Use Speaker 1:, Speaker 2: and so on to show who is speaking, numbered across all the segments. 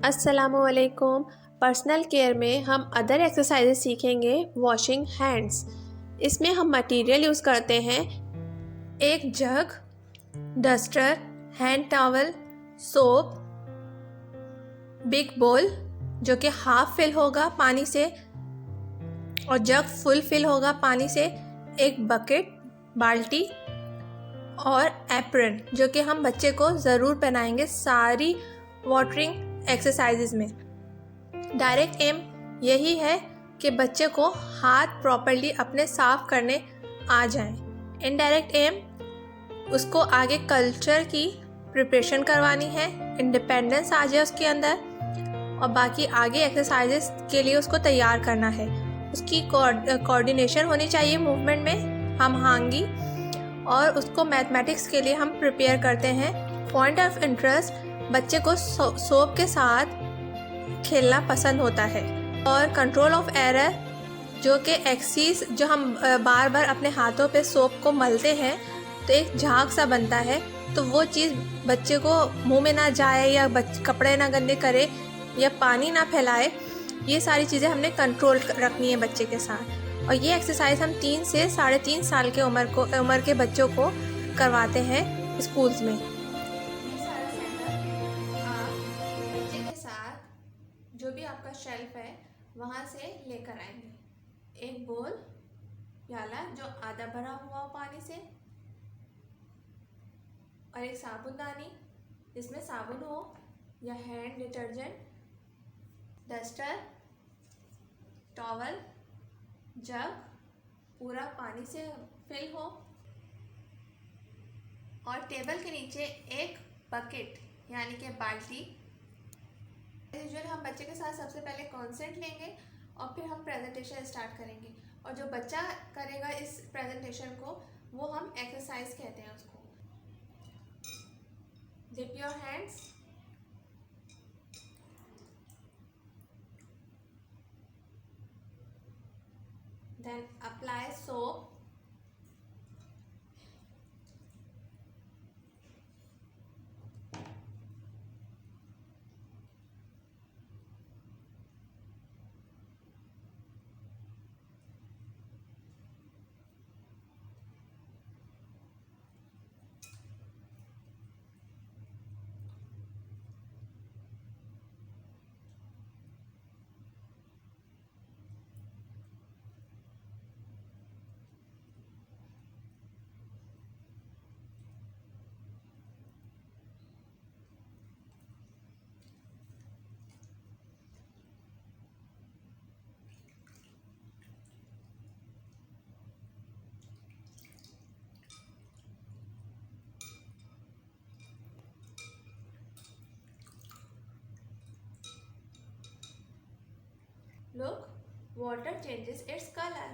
Speaker 1: अस्सलामुअलैकुम। Personal care में हम अदर एक्सरसाइजेज सीखेंगे। वॉशिंग हैंड्स, इसमें हम मटेरियल यूज़ करते हैं एक jug, duster, hand towel, soap, big bowl जो कि हाफ फिल होगा पानी से और जग फुल फिल होगा पानी से, एक बकेट बाल्टी और एप्रन जो कि हम बच्चे को ज़रूर पहनाएंगे सारी वाटरिंग एक्सरसाइजेज में। डायरेक्ट एम यही है कि बच्चे को हाथ प्रॉपरली अपने साफ करने आ जाएं। इनडायरेक्ट एम उसको आगे कल्चर की प्रिपरेशन करवानी है, इंडिपेंडेंस आ जाए उसके अंदर और बाकी आगे एक्सरसाइजेस के लिए उसको तैयार करना है। उसकी कोऑर्डिनेशन होनी चाहिए मूवमेंट में, हम हांगी, और उसको मैथमेटिक्स के लिए हम प्रिपेयर करते हैं। पॉइंट ऑफ इंटरेस्ट, बच्चे को सोप के साथ खेलना पसंद होता है। और कंट्रोल ऑफ एरर जो कि एक्सिस जो हम बार बार अपने हाथों पे सोप को मलते हैं तो एक झाग सा बनता है, तो वो चीज़ बच्चे को मुंह में ना जाए या कपड़े ना गंदे करे या पानी ना फैलाए, ये सारी चीज़ें हमने कंट्रोल रखनी है बच्चे के साथ। और ये एक्सरसाइज हम 3 से 3.5 साल के उम्र के बच्चों को करवाते हैं स्कूल्स में। बच्चे के साथ जो भी आपका शेल्फ है वहाँ से लेकर आएंगे एक बोल प्याला जो आधा भरा हुआ हो पानी से, और एक साबुनदानी जिसमें साबुन हो या हैंड डिटर्जेंट, डस्टर, टॉवल, जग पूरा पानी से फिल हो, और टेबल के नीचे एक बकेट यानी कि बाल्टी। यूजुअल हम बच्चे के साथ सबसे पहले कॉन्सेंट लेंगे और फिर हम प्रेजेंटेशन स्टार्ट करेंगे, और जो बच्चा करेगा इस प्रेजेंटेशन को वो हम एक्सरसाइज कहते हैं उसको। Dip your hands, then apply soap, look, water changes its color,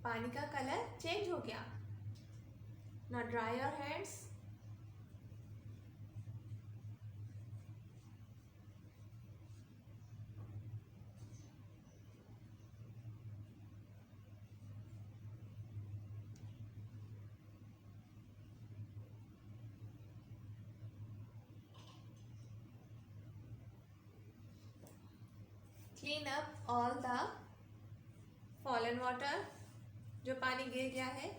Speaker 1: पानी का कलर चेंज हो गया। Now dry your hands, clean up all the fallen water, जो पानी गिर गया है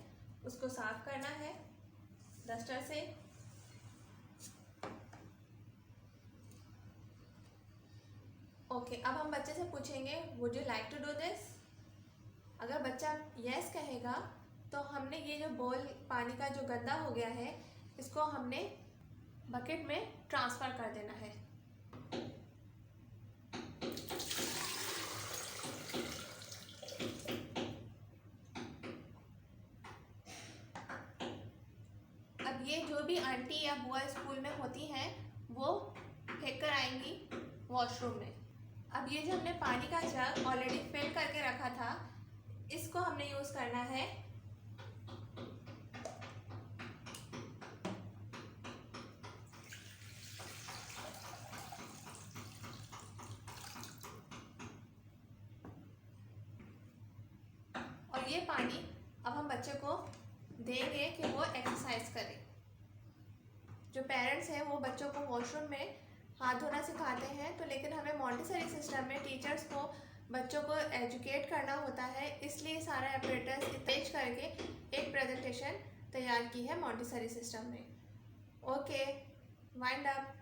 Speaker 1: उसको साफ करना है डस्टर से। ओके, अब हम बच्चे से पूछेंगे would you like to do this. अगर बच्चा यस कहेगा तो हमने ये जो बोल पानी का जो गंदा हो गया है इसको हमने बकेट में ट्रांसफ़र कर देना है। अब ये जो भी आंटी या बुआ स्कूल में होती हैं वो फेंक कर आएंगी वॉशरूम में। अब ये जो हमने पानी का जग ऑलरेडी फिल करके रखा था इसको हमने यूज़ करना है और ये पानी अब हम बच्चे को देंगे कि वो एक्सरसाइज करे। जो पेरेंट्स हैं वो बच्चों को वॉशरूम में हाथ धोना सिखाते हैं, तो लेकिन हमें मॉन्टेसरी सिस्टम में टीचर्स को बच्चों को एजुकेट करना होता है, इसलिए सारा एपरेटस पेश करके एक प्रेजेंटेशन तैयार की है मॉन्टेसरी सिस्टम में। Okay, wind up.